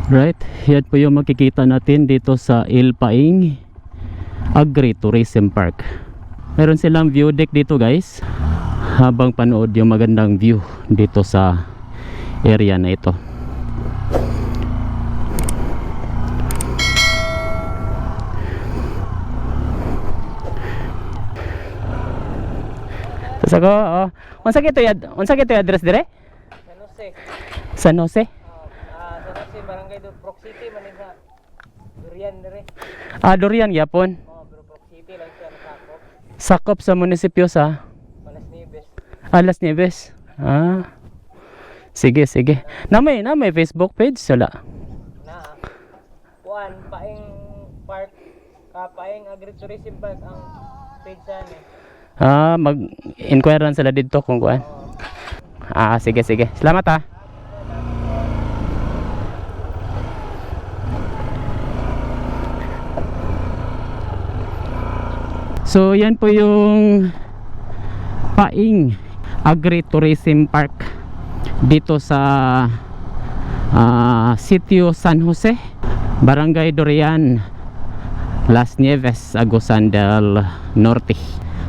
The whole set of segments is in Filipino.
Right, yan po yung makikita natin dito sa Ilpaing Agri-Tourism Park. Meron silang view deck dito guys, habang panood yung magandang view dito sa area na ito. Sago, oh. Unsa kito address dire? San Jose. San Jose? San Jose, Barangay Proc City, Manila. Durian dire. Durian yapon. Pero Proc City lang siya nakakop. Sakop sa munisipyo sa Las Nieves. Las Nieves. Sige, sige. Namay Facebook page sala. Na. Kuan Paing Park, Paing Agri-Tourism Park ang page sa ni. Mag-inquirean sila dito kung kuan. Sige, sige. Salamat ha. So, yan po yung Paing Agri-Tourism Park dito sa Sitio San Jose, Barangay Durian, Las Nieves, Agusan del Norte.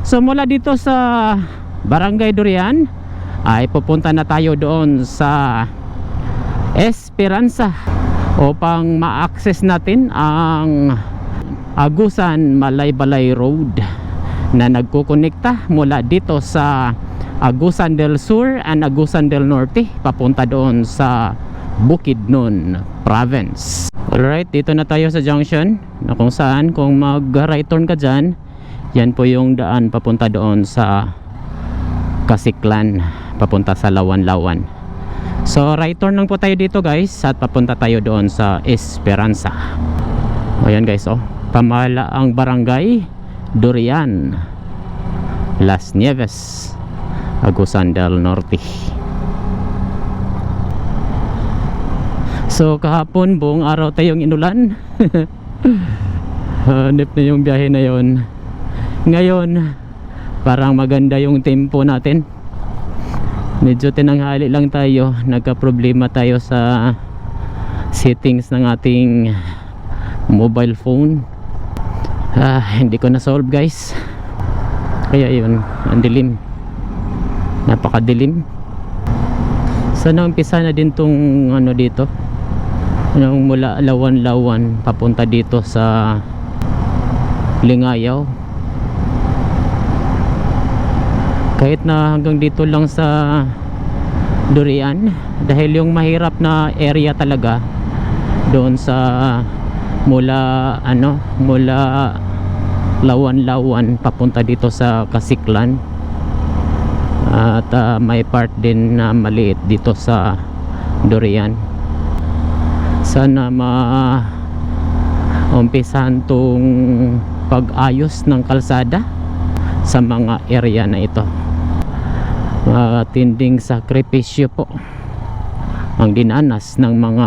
So mula dito sa Barangay Durian ay pupunta na tayo doon sa Esperanza upang ma-access natin ang Agusan Malaybalay Road na nagkukonekta mula dito sa Agusan del Sur and Agusan del Norte papunta doon sa Bukidnon Province. Alright, dito na tayo sa junction na kung saan kung mag-right turn ka dyan, yan po yung daan papunta doon sa Kasiklan, papunta sa Lawan-Lawan. So right turn lang po tayo dito guys at papunta tayo doon sa Esperanza. Ayan guys, pamala ang Barangay Durian, Las Nieves, Agusan del Norte. So kahapon buong araw tayong inulan. Hanip na yung biyahe na yon. Ngayon parang maganda yung tempo natin. Medyo tinanghali lang tayo, nagka-problema tayo sa settings ng ating mobile phone. Hindi ko na solve guys, kaya yun, ang dilim, napakadilim. Sana umpisa na din tong ano dito, yung mula Lawan-Lawan papunta dito sa Lingayaw. Kahit na hanggang dito lang sa Durian, dahil yung mahirap na area talaga doon sa mula Lawan-Lawan papunta dito sa Kasiklan, at may part din na maliit dito sa Durian. Sana umpisahan tong pag-ayos ng kalsada sa mga area na ito. Tinding sakripisyo po ang dinanas ng mga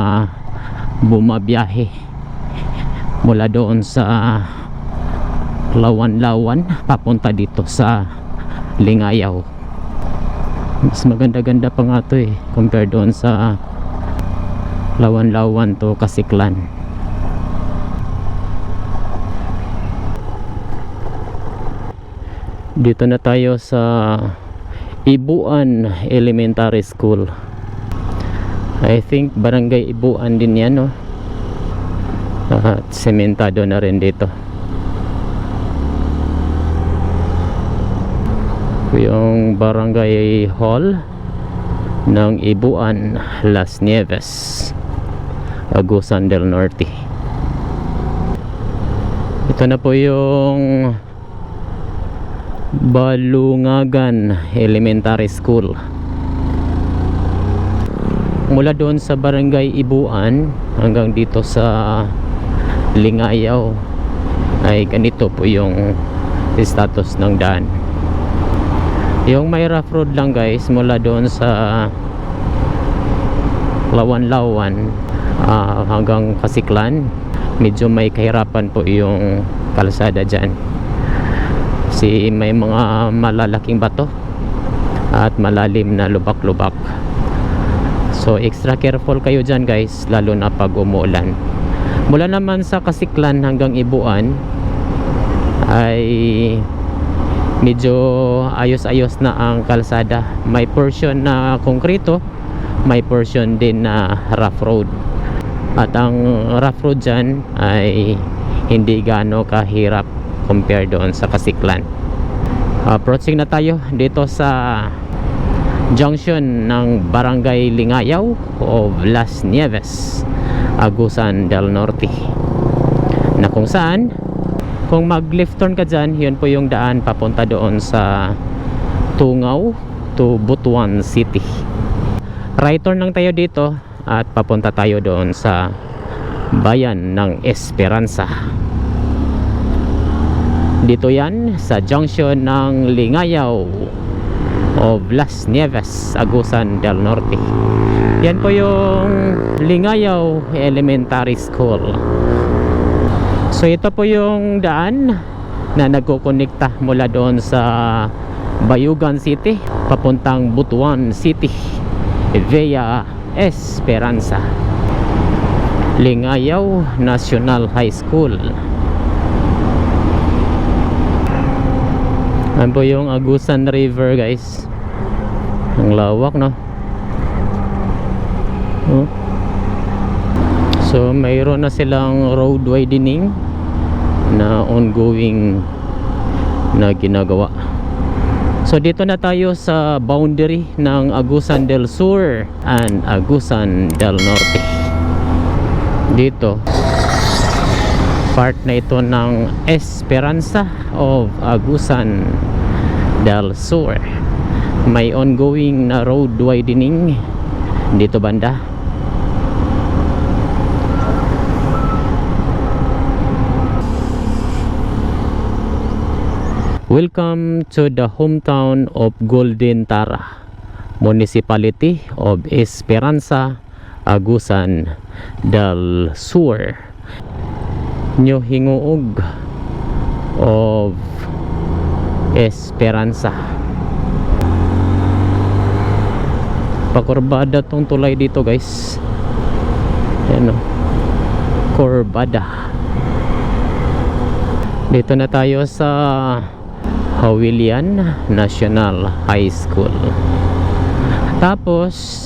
bumabiyahe mula doon sa Lawan-Lawan papunta dito sa Lingayaw. Mas maganda-ganda pa nga to compare doon sa Lawan-Lawan to Kasiklan. Dito na tayo sa Ibuan Elementary School. I think Barangay Ibuan din yan, no? At sementado na rin dito. Yung Barangay Hall ng Ibuan, Las Nieves, Agusan del Norte. Ito na po yung Balungagan Elementary School. Mula doon sa Barangay Ibuan hanggang dito sa Lingayaw ay ganito po yung status ng daan. Yung may rough road lang guys mula doon sa Lawan-Lawan hanggang Kasiklan, medyo may kahirapan po yung kalsada dyan. May mga malalaking bato at malalim na lubak-lubak. So extra careful kayo dyan guys, lalo na pag umuulan. Mula naman sa Kasiklan hanggang Ibuan ay medyo ayos-ayos na ang kalsada. May portion na konkreto, may portion din na rough road. At ang rough road dyan ay hindi gaano kahirap compare doon sa Kasiklan. Approaching na tayo dito sa junction ng Barangay Lingayaw of Las Nieves, Agusan del Norte, na kung saan kung mag left turn ka dyan, yun po yung daan papunta doon sa Tungaw to Butuan City. Right turn lang tayo dito at papunta tayo doon sa bayan ng Esperanza. Dito yan sa junction ng Lingayaw of Las Nieves, Agusan del Norte. Yan po yung Lingayaw Elementary School. So ito po yung daan na nagkukonekta mula doon sa Bayugan City papuntang Butuan City via Esperanza. Lingayaw National High School. Yan po yung Agusan River guys. Ang lawak, no? So mayroon na silang road widening na ongoing na ginagawa. So dito na tayo sa boundary ng Agusan del Sur and Agusan del Norte. Dito part na ito ng Esperanza of Agusan del Sur. May ongoing na road widening dito banda. Welcome to the hometown of Golden Tara, Municipality of Esperanza, Agusan del Sur. New Hinguog of Esperanza. Pakurbada tong tulay dito guys. Ayan o, kurbada. Dito na tayo sa Hawilian National High School. Tapos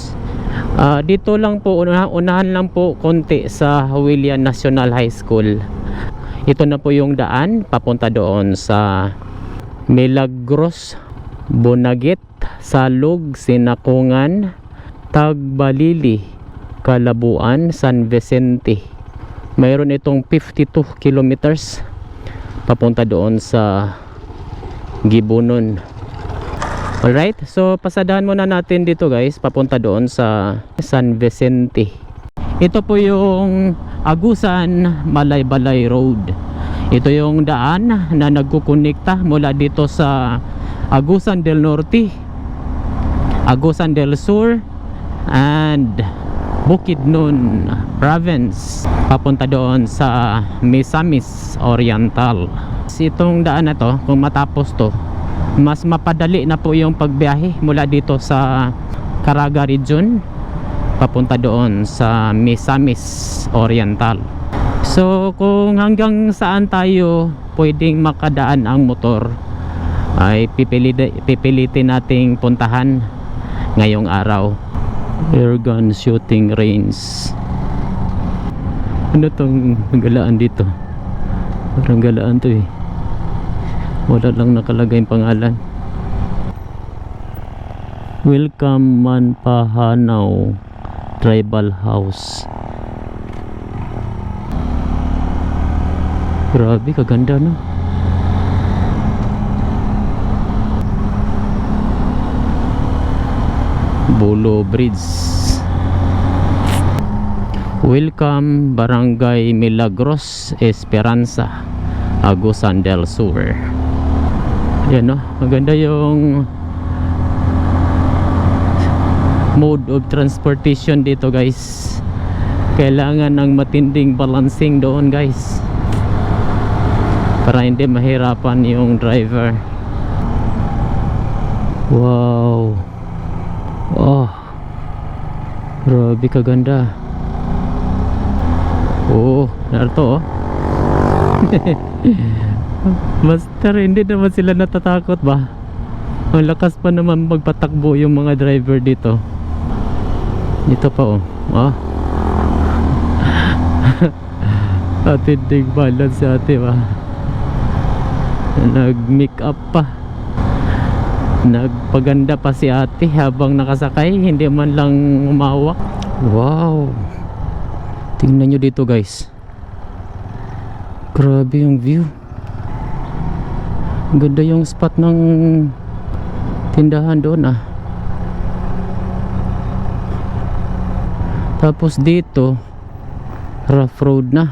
dito lang po, unahan lang po konti sa Hawilian National High School. Ito na po yung daan papunta doon sa Milagros, Bonagit, Salug, Sinakungan, Tagbalili, Kalabuan, San Vicente. Mayroon itong 52 kilometers papunta doon sa Gibunon. Alright, so pasadahan muna natin dito guys papunta doon sa San Vicente. Ito po yung Agusan Malaybalay Road. Ito yung daan na nagkukonekta mula dito sa Agusan del Norte, Agusan del Sur and Bukidnon Province papunta doon sa Misamis Oriental. Itong daan na to, kung matapos to, mas mapadali na po yung pagbiyahe mula dito sa Caraga Region papunta doon sa Misamis Oriental. So kung hanggang saan tayo pwedeng makadaan ang motor ay pipilitin nating puntahan ngayong araw. Airgun shooting range. Ano tong galaan dito? Parang galaan to eh. Wala lang nakalagay yung pangalan. Welcome Manpahanaw Tribal House. Grabe, kaganda no? Bolo Bridge. Welcome Barangay Milagros, Esperanza, Agusan del Sur. Yan no, maganda yung mode of transportation dito guys. Kailangan ng matinding balancing doon guys para hindi mahirapan yung driver. Wow. Oh, Grabe kaganda. Oo, narito oh. Master, hindi naman sila natatakot ba? Ang lakas pa naman magpatakbo yung mga driver dito. Dito pa oh. Ah. Atindig balance si ate ba? Nag-make up pa. Nagpaganda pa si ate habang nakasakay, hindi man lang umawak. Wow. Tingnan nyo dito guys. Grabe yung view. Ganda yung spot ng tindahan doon ah. Tapos dito rough road na.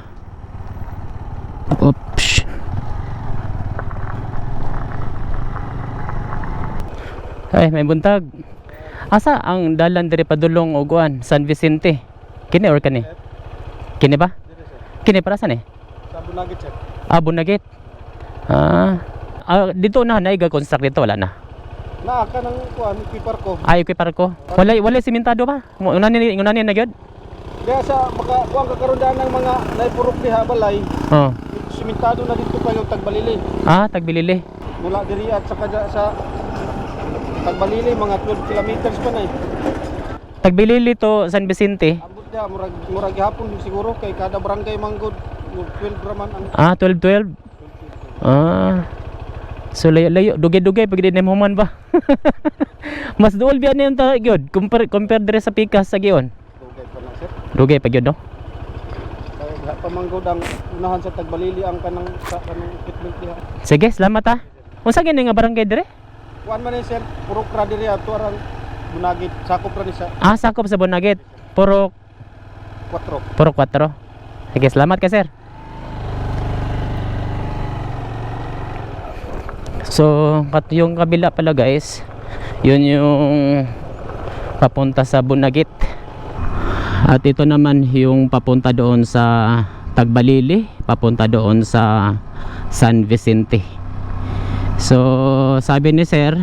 Oops. Ay, may buntag. Asa ang dalan diri padulong uguan San Vicente? Kini or kani? Kini ba? Kini para saan eh? Sa Bunagit, sir. Ah, Bunagit. Dito na construct dito wala na. Naaka ng kuan kipar ko. Ay, equipar ko. Wala simentado ba? Unani na gyud. Kaya sa kuan kakaroon ng mga naipurok diha balay. Oh. Simentado na dito pa yung Tagbalili. Ah, Tagbilili. Mula diri at saka sa Tagbalili mga 12 kilometers pa na eh. Tagbilili to San Vicente. Abot dia murag hapon siguro kay kada barangay manggod 12 raman ang 12. So layo dugay-dugay pag din human ba. Mas duol biyan yung gyud compare dire sa Pikas sa gion. dugay pa na sir. Dugay pa gyud no. Kaya pamanggod ang unahan sa Tagbalili ang kanang equipment diha. Sige, salamat ha. Unsa gini nga barangay dire? Kuan man eh sir, purok ra diri ato arang Bunagit, sakop ra ni sa Ah, sakop sa Bunagit. Puro 4. 4. Sige, salamat ka sir. So, yung kabila pala guys, yun yung papunta sa Bunagit. At ito naman yung papunta doon sa Tagbalili, papunta doon sa San Vicente. So, sabi ni sir,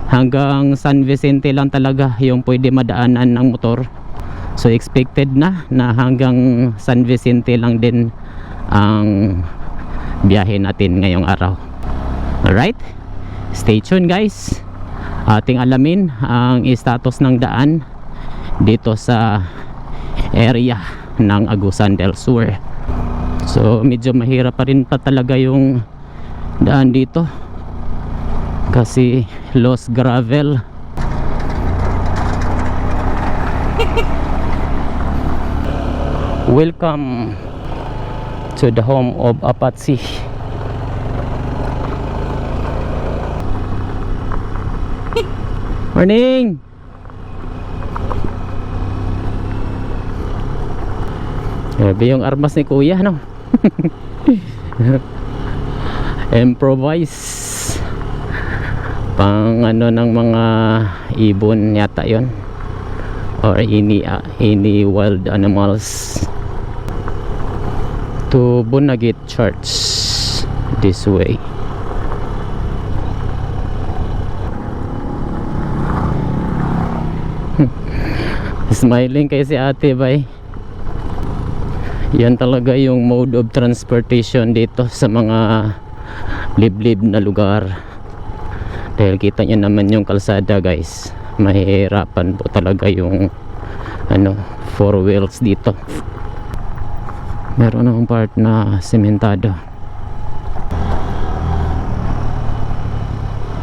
hanggang San Vicente lang talaga yung pwede madaanan ng motor. So expected na hanggang San Vicente lang din ang biyahe natin ngayong araw. Alright, stay tuned guys. Ating alamin ang status ng daan dito sa area ng Agusan del Sur. So medyo mahirap pa rin pa talaga yung daan dito kasi lost gravel. Welcome to the home of Apache. Morning. Grabe yung armas ni kuya no. Improvise pang ano ng mga ibon yata yon or any wild animals. To Bunagit Church this way. Smiling kay si ate bay. Yan talaga yung mode of transportation dito sa mga liblib na lugar. Dahil kita nyo naman yung kalsada guys, mahirapan po talaga yung four wheels dito. Meron akong part na sementado.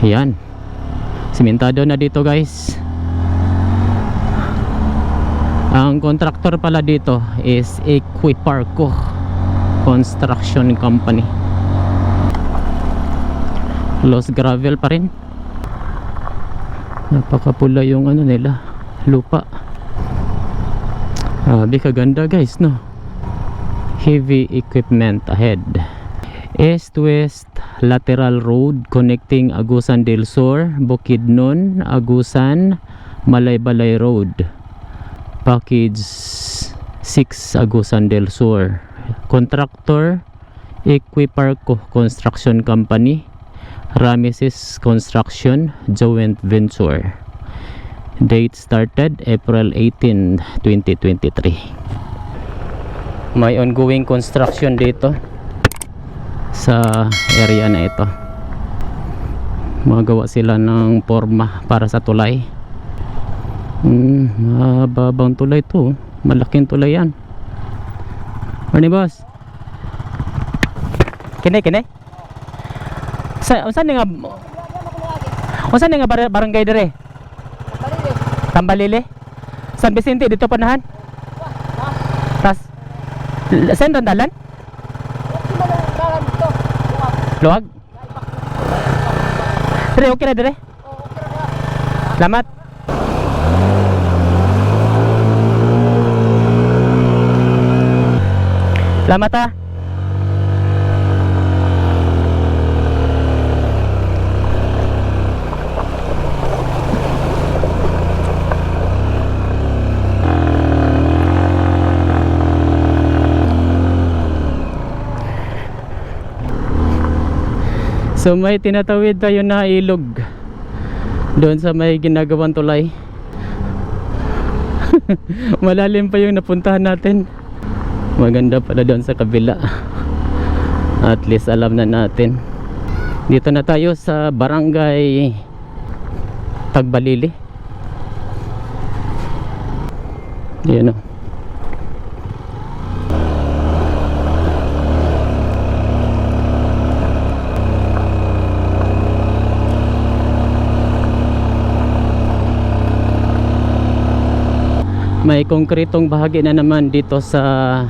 Yan, sementado na dito guys. Ang contractor pala dito is Equiparco Construction Company. Lost gravel pa rin. Napakapula yung nila, lupa. Di kaganda guys no. Heavy equipment ahead. East-west lateral road connecting Agusan del Sur, Bukidnon, Agusan, Malaybalay Road. Package 6 Agusan del Sur. Contractor Equiparco Construction Company, Rameses Construction Joint Venture. Date started April 18, 2023. May ongoing construction dito sa area na ito. Magawa sila ng forma para sa tulay. Mababang tulay to. Malaking tulay yan. Ano boss? Kine? Saan nga barangay dire? Tambalili? San Vicente dito panahan? Tas saan dalan? Luwag? Dire okay na dire? Salamat. Salamat ah. So may tinatawid tayo na ilog doon sa may ginagawang tulay. Malalim pa yung napuntahan natin. Maganda pala doon sa kabila. At least alam na natin. Dito na tayo sa barangay Tagbalili. Yan o. May konkretong bahagi na naman dito sa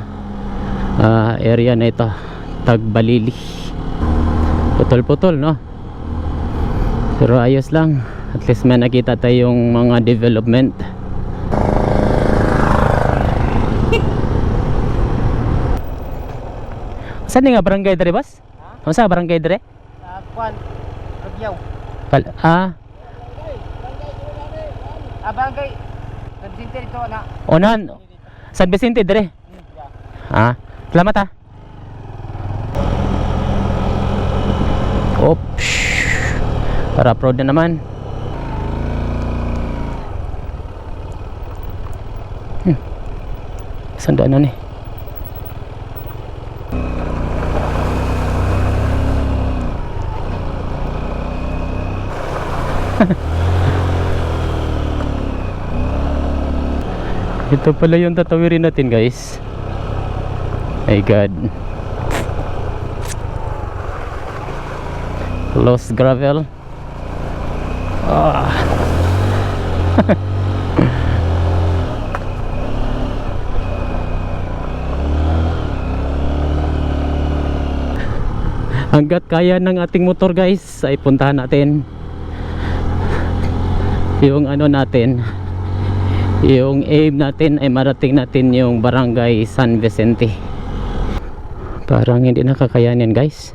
area na ito, Tagbalili. Putol-putol no, pero ayos lang. At least may nakita tayong mga development. Saan nga barangay dire boss? Ano sa barangay dire? Kuan, Ragyaw. Barangay San Vicente dito na. Onan, San Vicente dire. Salamat ah. Oops. Para proud na naman. Sandaan na ni. Ito pala yung tatawirin natin guys. My God. Lost gravel. Hanggat kaya ng ating motor guys ay puntahan natin yung ano natin, yung aim natin ay marating natin yung barangay San Vicente. Parang hindi nakakayanin guys.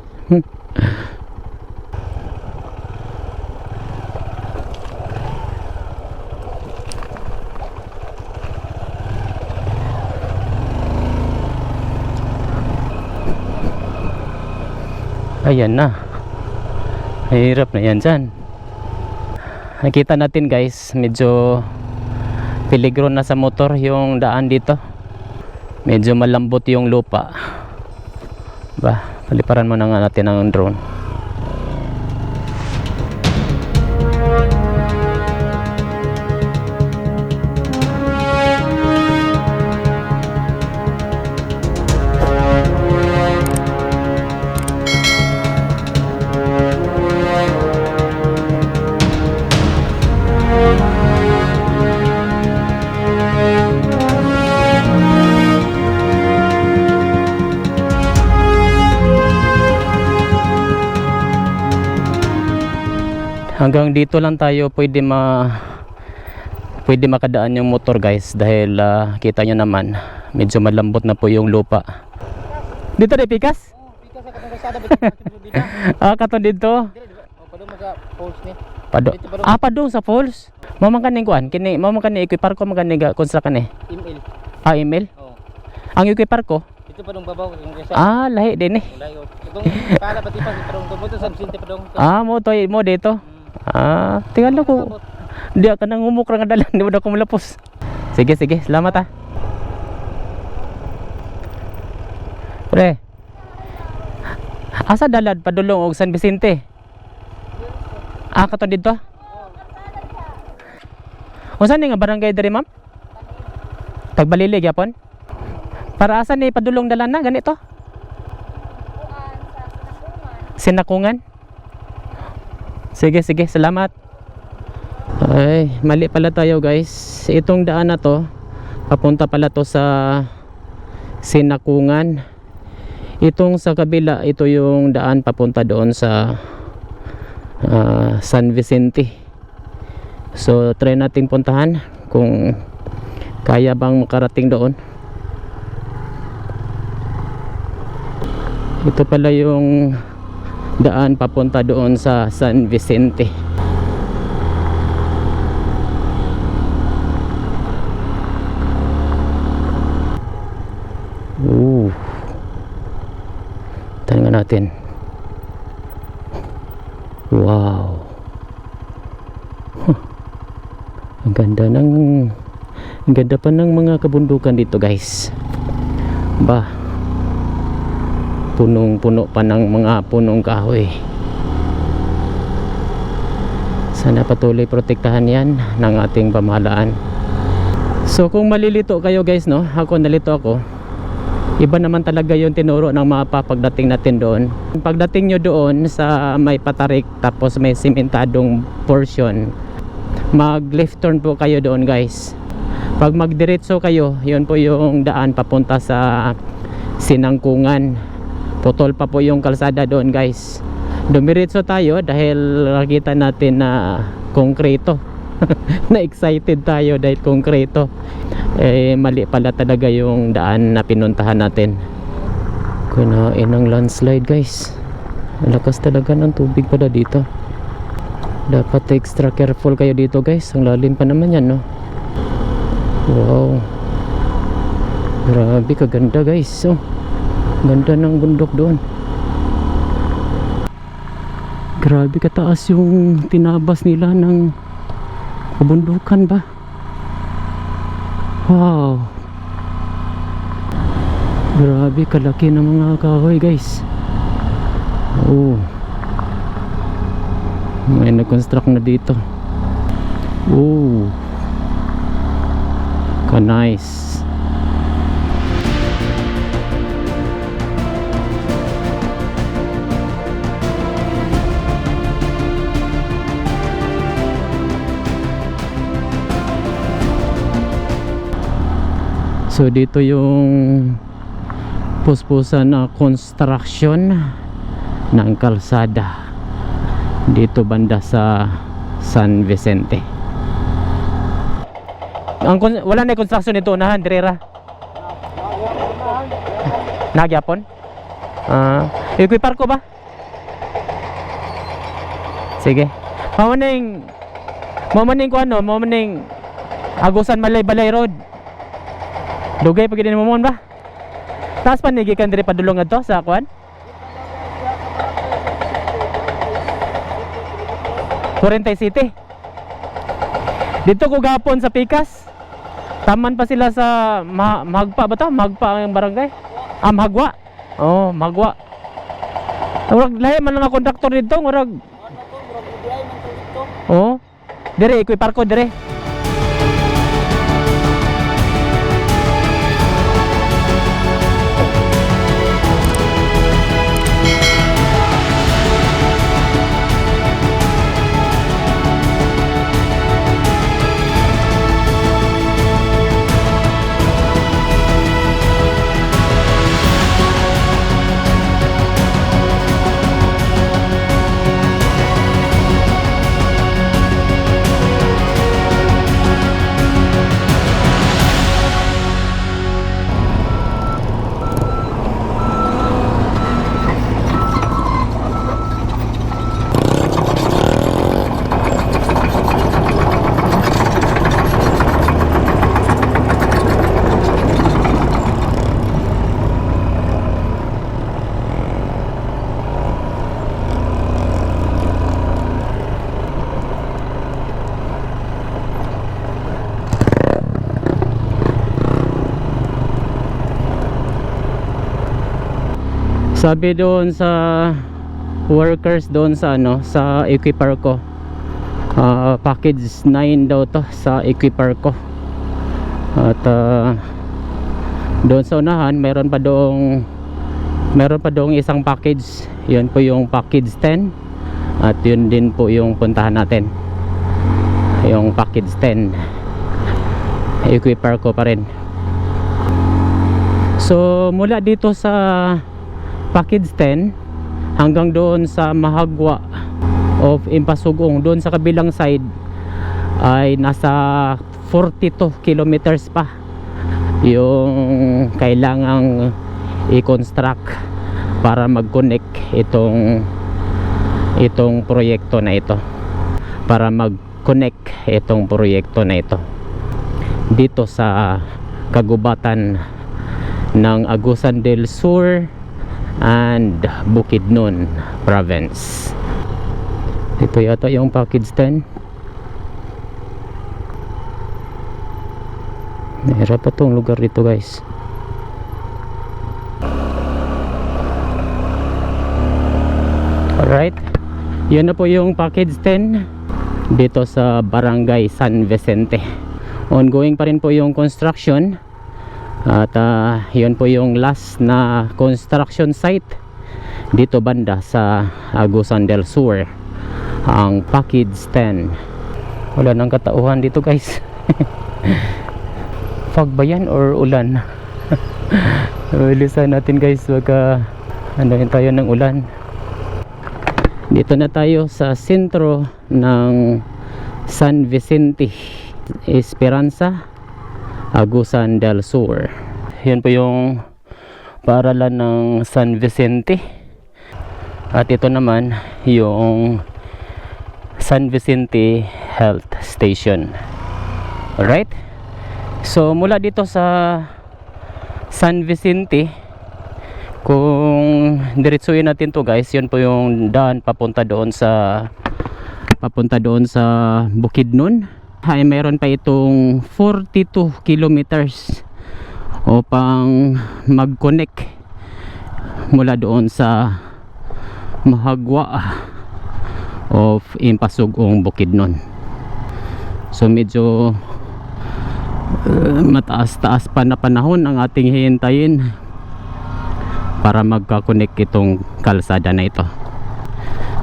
Ayan na, hirap na yan dyan. Nakita natin guys, medyo peligro na sa motor yung daan dito. Medyo malambot yung lupa. Paliparan mo na nga natin ang drone. Hanggang dito lang tayo pwede makadaan yung motor guys dahil kita nyo naman medyo malambot na po yung lupa. Dito rin pikas? Pikas sa katong kasada bitaw. Katon dito. Padung sa falls ni. Padung sa falls. Mamang kaning kuan, kini mamang kaning equipar ko magani construct kan Email. Email? Oo. Ang equipar ko? Dito padung babaw katong kasada. Lahi din Layo. Katong kala pati pa padung tumo to sa Vicente padung. Mo dito. Tingnan ko. Di ka nang humuk ra nga dalan, di mo na ko malapos. Sige, sige, salamat ah. Pre. Asa dalad padulong og San Vicente? Ah, kato dito? Unsa ni nga barangay diri, ma'am? Tagbalili gyapon? Para asa ni padulong dalan na ganito? Sinakungan. Sige, sige, salamat. Ay, mali pala tayo guys. Itong daan na to, papunta pala to sa Sinakungan. Itong sa kabila, ito yung daan papunta doon sa San Vicente. So, try nating puntahan kung kaya bang makarating doon. Ito pala yung daan papunta doon sa San Vicente. Tingnan natin. Wow. Ang ganda pa ng mga kabundukan dito guys. Ba, punong-puno pa ng mga punong kahoy. Sana patuloy protektahan yan ng ating pamahalaan. So kung malilito kayo guys, no, ako nalito ako. Iba naman talaga yung tinuro ng mapa pagdating natin doon. Pagdating nyo doon sa may patarik tapos may simentadong portion, mag left turn po kayo doon guys. Pag magdiretso kayo, yun po yung daan papunta sa Sinangkungan. Putol pa po yung kalsada doon guys. Dumiretso tayo dahil nakita natin na konkreto. Na excited tayo dahil konkreto. Eh mali pala talaga yung daan na pinuntahan natin. Kunain ng landslide guys. Malakas talaga ng tubig pala dito. Dapat extra careful kayo dito guys. Ang lalim pa naman yan, no? Wow, grabe kaganda guys. Oh, ganda ng bundok doon. Grabe kataas yung tinabas nila ng kabundukan ba. Wow, grabe kalaki ng mga kahoy guys. Oh, may nag-construct na dito. Oh, nice. So dito yung puspusan na construction ng kalsada dito banda sa San Vicente. Wala na construction dito unahan direra. Nagyapon? Ikoy parko ba? Sige. Mamaning ko ano, mamaning Agusan Malay Balay Road. Dugay pag din mo ba? Taas pa nigikan diri padulong adto sa kuan? Torrentay City. Dito ko gapon sa Pikas. Taman pa sila sa Magpa ba to? Magpa ang barangay? Magwa. Oh, Magwa. Murag lahi man nga konduktor dito, murag. Oh. Dire ikoy parko dire. Sabi doon sa workers doon sa ano, sa Equiparco, package 9 daw to sa Equiparco. At doon sa unahan meron pa doong isang package. Yun po yung package 10, at yun din po yung puntahan natin, yung package 10. Equiparco pa rin. So mula dito sa package 10 hanggang doon sa Mahagwa of Impasugong, doon sa kabilang side ay nasa 42 kilometers pa yung kailangang i-construct para mag-connect itong proyekto na ito, para mag-connect itong proyekto na ito dito sa kagubatan ng Agusan del Sur and Bukidnon province. Ito yata yung package 10. Mahirap pa tong lugar dito, guys. Alright, yun na po yung package 10 dito sa Barangay San Vicente. Ongoing pa rin po yung construction, at yun po yung last na construction site dito banda sa Agusan del Sur, ang package 10. Wala nang katauhan dito, guys. Fog ba yan or ulan? Bilisan natin, guys, baka anuhin tayo ng ulan. Dito na tayo sa sentro ng San Vicente, Esperanza, Agusan del Sur. Yan po yung paaralan ng San Vicente, at ito naman yung San Vicente Health Station. Alright, so mula dito sa San Vicente, kung diretsuhin natin to, guys, yun po yung daan papunta doon sa Bukidnon, ay mayroon pa itong 42 kilometers upang mag-connect mula doon sa Mahagwa of Impasugong, Bukidnon. So medyo mataas-taas pa na panahon ang ating hihintayin para magka-connect itong kalsada na ito.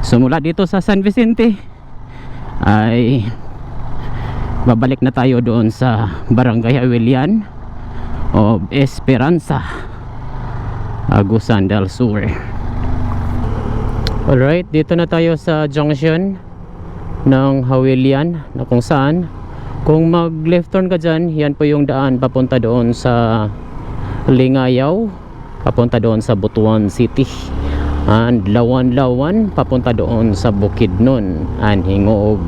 So mula dito sa San Vicente ay babalik na tayo doon sa Barangay Awilian of Esperanza, Agusan del Sur. Alright, dito na tayo sa junction ng Hawilian, na kung saan kung mag left turn ka dyan, yan po yung daan papunta doon sa Lingayaw, papunta doon sa Butuan City, and Lawan-Lawan papunta doon sa Bukidnon and Hingog.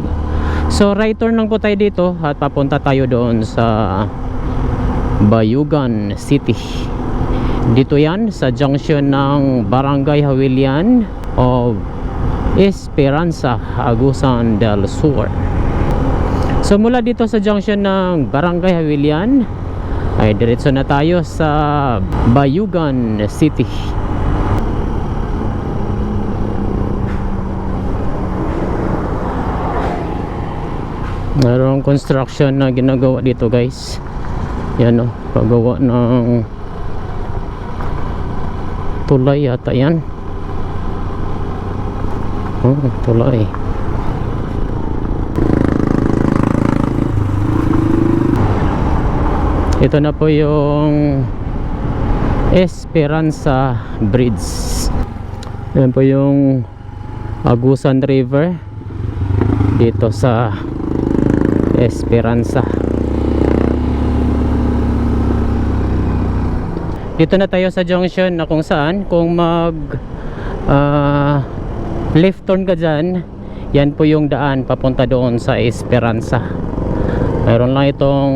So right turn lang po tayo dito at papunta tayo doon sa Bayugan City. Dito yan sa junction ng Barangay Hawilian of Esperanza, Agusan del Sur. So mula dito sa junction ng Barangay Hawilian ay diretso na tayo sa Bayugan City. Mayroong construction na ginagawa dito, guys. Yan o, paggawa ng tulay yata yan. Oh, tulay. Ito na po yung Esperanza Bridge. Yan po yung Agusan River dito sa Esperanza. Dito na tayo sa junction na kung saan kung mag left turn ka dyan, yan po yung daan papunta doon sa Esperanza. Mayroon lang itong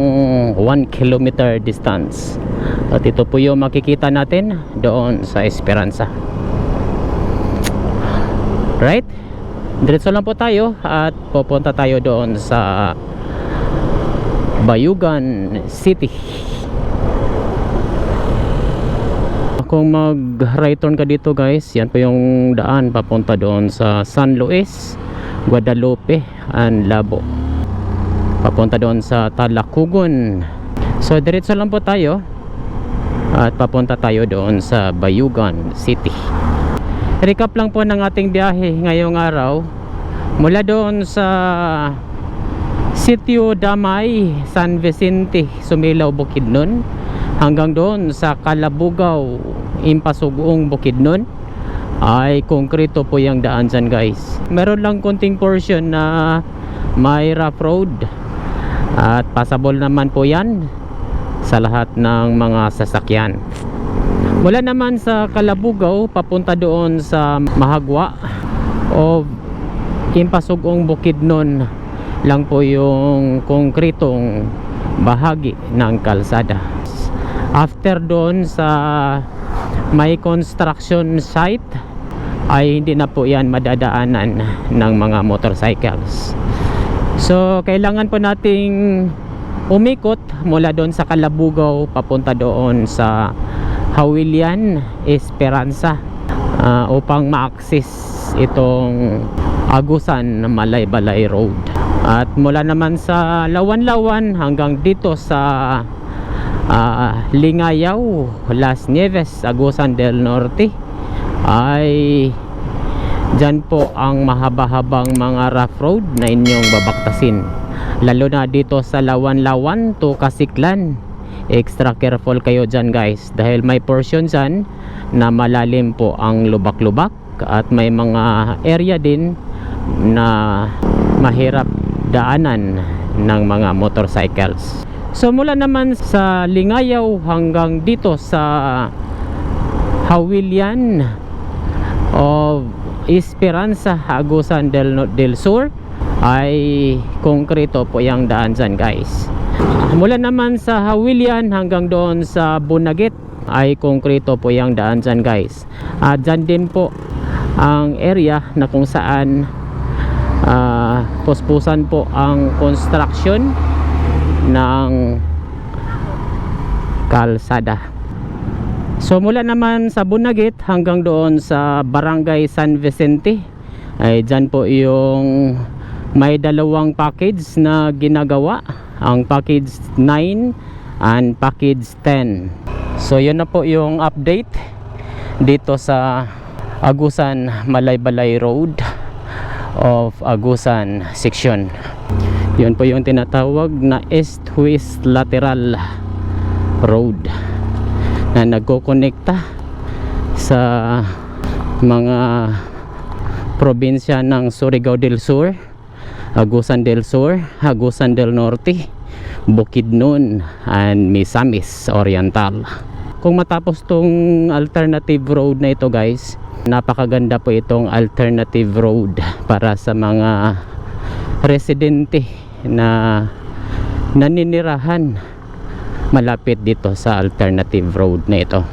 1 kilometer distance, at ito po yung makikita natin doon sa Esperanza. Right, diretso lang po tayo at pupunta tayo doon sa Bayugan City. kung mag right turn ka dito guys, yan po yung daan papunta doon sa San Luis, Guadalupe and Labo, papunta doon sa Talacugon. So diretso lang po tayo at papunta tayo doon sa Bayugan City. Recap lang po ng ating biyahe ngayong araw, mula doon sa Sitio Damay, San Vicente, Sumilao, Bukidnon, hanggang doon sa Calabugaw, Impasugong, Bukidnon, ay konkreto po yung daan dyan guys. Meron lang konting portion na may rough road at passable naman po yan sa lahat ng mga sasakyan. Mula naman sa Calabugaw papunta doon sa Mahagwa o Impasugong, Bukidnon lang po yung konkretong bahagi ng kalsada. After doon sa may construction site ay hindi na po yan madadaanan ng mga motorcycles. So kailangan po nating umikot mula doon sa Calabugaw papunta doon sa Hawilian, Esperanza, upang ma-access itong Agusan Malaybalay Road. At mula naman sa Lawan-Lawan hanggang dito sa Lingayaw, Las Nieves, Agusan del Norte ay dyan po ang mahaba-habang mga rough road na inyong babaktasin, lalo na dito sa Lawan-Lawan to Kasiklan. Extra careful kayo dyan guys, dahil may portion dyan na malalim po ang lubak-lubak at may mga area din na mahirap daanan ng mga motorcycles. So mula naman sa Lingayaw hanggang dito sa Hawilian o Esperanza, Agusan del Sur ay konkreto po yung daan dyan guys. Mula naman sa Hawilian hanggang doon sa Bunagit ay konkreto po yung daan dyan guys. At dyan din po ang area na kung saan puspusan po ang construction ng kalsada. So mula naman sa Bunagit hanggang doon sa Barangay San Vicente ay dyan po yung may dalawang package na ginagawa, ang package 9 and package 10. So yun na po yung update dito sa Agusan Malaybalay Road of Agusan section. Yun po yung tinatawag na east-west lateral road na nagkokonekta sa mga probinsya ng Surigao del Sur, Agusan del Sur, Agusan del Norte, Bukidnon and Misamis Oriental. Kung matapos tong alternative road na ito guys, napakaganda po itong alternative road para sa mga residente na naninirahan malapit dito sa alternative road na ito.